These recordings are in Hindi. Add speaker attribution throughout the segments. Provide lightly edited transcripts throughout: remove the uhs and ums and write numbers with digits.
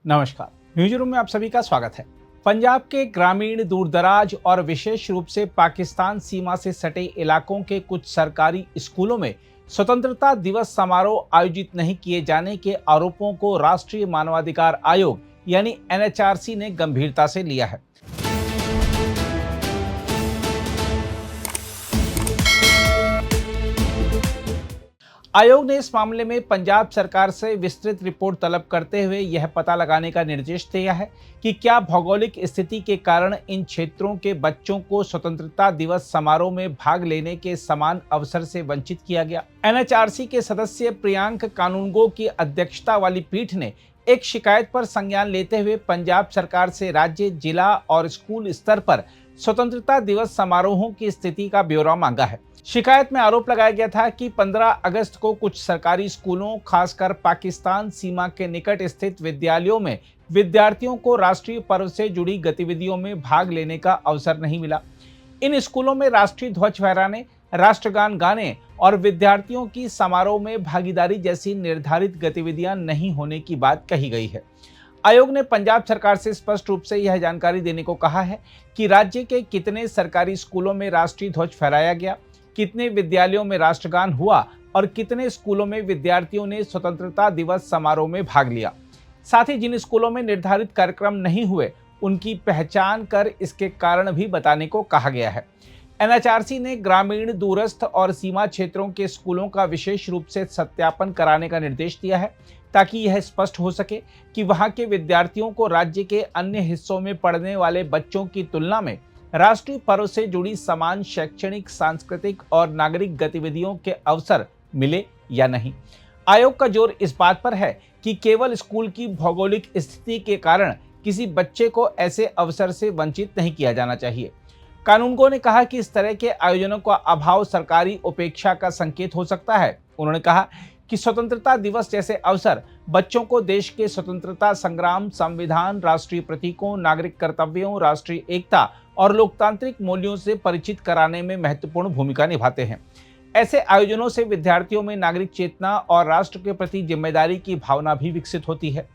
Speaker 1: नमस्कार, न्यूज रूम में आप सभी का स्वागत है। पंजाब के ग्रामीण, दूरदराज और विशेष रूप से पाकिस्तान सीमा से सटे इलाकों के कुछ सरकारी स्कूलों में स्वतंत्रता दिवस समारोह आयोजित नहीं किए जाने के आरोपों को राष्ट्रीय मानवाधिकार आयोग यानी एनएचआरसी ने गंभीरता से लिया है। आयोग ने इस मामले में पंजाब सरकार से विस्तृत रिपोर्ट तलब करते हुए यह पता लगाने का निर्देश दिया है कि क्या भौगोलिक स्थिति के कारण इन क्षेत्रों के बच्चों को स्वतंत्रता दिवस समारोह में भाग लेने के समान अवसर से वंचित किया गया। एनएचआरसी के सदस्य प्रियांक कानूनगो की अध्यक्षता वाली पीठ ने एक शिकायत पर संज्ञान लेते हुए पंजाब सरकार से राज्य, जिला और स्कूल स्तर पर स्वतंत्रता दिवस समारोहों की स्थिति का ब्यौरा मांगा है। शिकायत में आरोप लगाया गया था कि 15 अगस्त को कुछ सरकारी स्कूलों, खासकर पाकिस्तान सीमा के निकट स्थित विद्यालयों में विद्यार्थियों को राष्ट्रीय पर्व से जुड़ी गतिविधियों में भाग लेने का अवसर नहीं मिला। इन स्कूलों में राष्ट्रीय ध्वज फहराने, राष्ट्रगान गाने और विद्यार्थियों की समारोह में भागीदारी जैसी निर्धारित गतिविधियां नहीं होने की बात कही गई है। आयोग ने पंजाब सरकार से स्पष्ट रूप से यह जानकारी देने को कहा है कि राज्य के कितने सरकारी स्कूलों में राष्ट्रीय ध्वज फहराया गया, कितने विद्यालयों में राष्ट्रगान हुआ और कितने स्कूलों में विद्यार्थियों ने स्वतंत्रता दिवस समारोह में भाग लिया। साथ ही जिन स्कूलों में निर्धारित कार्यक्रम नहीं हुए उनकी पहचान कर इसके कारण भी बताने को कहा गया है। एनएचआरसी ने ग्रामीण, दूरस्थ और सीमा क्षेत्रों के स्कूलों का विशेष रूप से सत्यापन कराने का निर्देश दिया है ताकि यह स्पष्ट हो सके कि वहां के विद्यार्थियों को राज्य के अन्य हिस्सों में पढ़ने वाले बच्चों की तुलना में राष्ट्रीय पर्व से जुड़ी समान शैक्षणिक, सांस्कृतिक और नागरिक गतिविधियों के अवसर मिले या नहीं। आयोग का जोर इस बात पर है कि केवल स्कूल की भौगोलिक स्थिति के कारण किसी बच्चे को ऐसे अवसर से वंचित नहीं किया जाना चाहिए। कानूनगो ने कहा कि इस तरह के आयोजनों का अभाव सरकारी उपेक्षा का संकेत हो सकता है। उन्होंने कहा कि स्वतंत्रता दिवस जैसे अवसर बच्चों को देश के स्वतंत्रता संग्राम, संविधान, राष्ट्रीय प्रतीकों, नागरिक कर्तव्यों, राष्ट्रीय एकता और लोकतांत्रिक मूल्यों से परिचित कराने में महत्वपूर्ण भूमिका निभाते हैं। ऐसे आयोजनों से विद्यार्थियों में नागरिक चेतना और राष्ट्र के प्रति जिम्मेदारी की भावना भी विकसित होती है।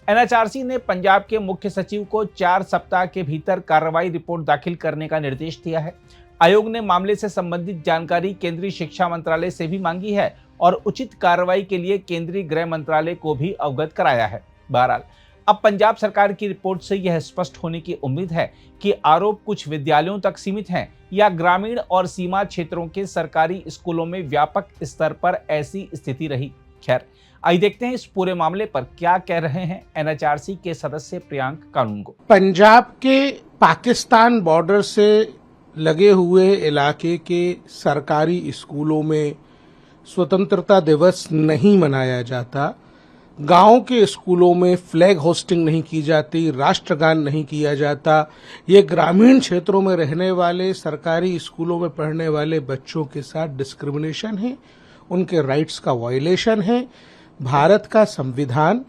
Speaker 1: एनएचआरसी ने पंजाब के मुख्य सचिव को 4 सप्ताह के भीतर कार्रवाई रिपोर्ट दाखिल करने का निर्देश दिया है। आयोग ने मामले से संबंधित जानकारी केंद्रीय शिक्षा मंत्रालय से भी मांगी है और उचित कार्रवाई के लिए केंद्रीय गृह मंत्रालय को भी अवगत कराया है। बहरहाल अब पंजाब सरकार की रिपोर्ट से यह स्पष्ट होने की उम्मीद है कि आरोप कुछ विद्यालयों तक सीमित हैं या ग्रामीण और सीमा क्षेत्रों के सरकारी स्कूलों में व्यापक स्तर पर ऐसी स्थिति रही। खैर, आइए देखते हैं इस पूरे मामले पर क्या कह रहे हैं एनएचआरसी के सदस्य प्रियांक कानूनगो।
Speaker 2: पंजाब के पाकिस्तान बॉर्डर से लगे हुए इलाके के सरकारी स्कूलों में स्वतंत्रता दिवस नहीं मनाया जाता। गांव के स्कूलों में फ्लैग होस्टिंग नहीं की जाती, राष्ट्रगान नहीं किया जाता। ये ग्रामीण क्षेत्रों में रहने वाले सरकारी स्कूलों में पढ़ने वाले बच्चों के साथ डिस्क्रिमिनेशन है, उनके राइट्स का वायलेशन है। भारत का संविधान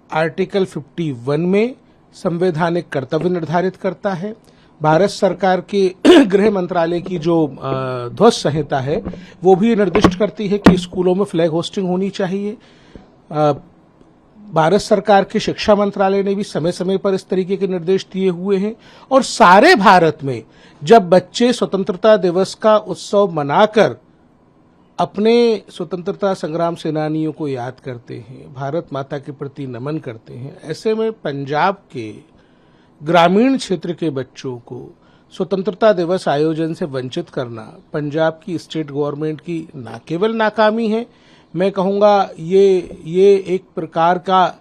Speaker 2: आर्टिकल 51 में संवैधानिक कर्तव्य निर्धारित करता है। भारत सरकार के गृह मंत्रालय की जो ध्वज संहिता है वो भी निर्दिष्ट करती है कि स्कूलों में फ्लैग होस्टिंग होनी चाहिए। भारत सरकार के शिक्षा मंत्रालय ने भी समय समय पर इस तरीके के निर्देश दिए हुए हैं। और सारे भारत में जब बच्चे स्वतंत्रता दिवस का उत्सव मनाकर अपने स्वतंत्रता संग्राम सेनानियों को याद करते हैं, भारत माता के प्रति नमन करते हैं, ऐसे में पंजाब के ग्रामीण क्षेत्र के बच्चों को स्वतंत्रता दिवस आयोजन से वंचित करना पंजाब की स्टेट गवर्नमेंट की न केवल नाकामी है, मैं कहूंगा ये एक प्रकार का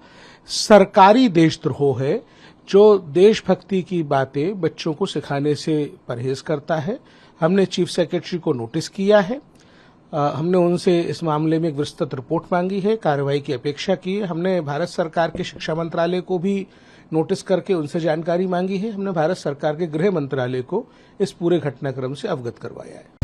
Speaker 2: सरकारी देशद्रोह है जो देशभक्ति की बातें बच्चों को सिखाने से परहेज करता है। हमने चीफ सेक्रेटरी को नोटिस किया है, हमने उनसे इस मामले में एक विस्तृत रिपोर्ट मांगी है, कार्रवाई की अपेक्षा की है। हमने भारत सरकार के शिक्षा मंत्रालय को भी नोटिस करके उनसे जानकारी मांगी है। हमने भारत सरकार के गृह मंत्रालय को इस पूरे घटनाक्रम से अवगत करवाया है।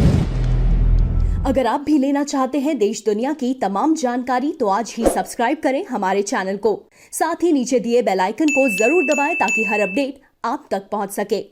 Speaker 3: अगर आप भी लेना चाहते हैं देश दुनिया की तमाम जानकारी तो आज ही सब्सक्राइब करें हमारे चैनल को। साथ ही नीचे दिए बेल आइकन को जरूर दबाएं ताकि हर अपडेट आप तक पहुंच सके।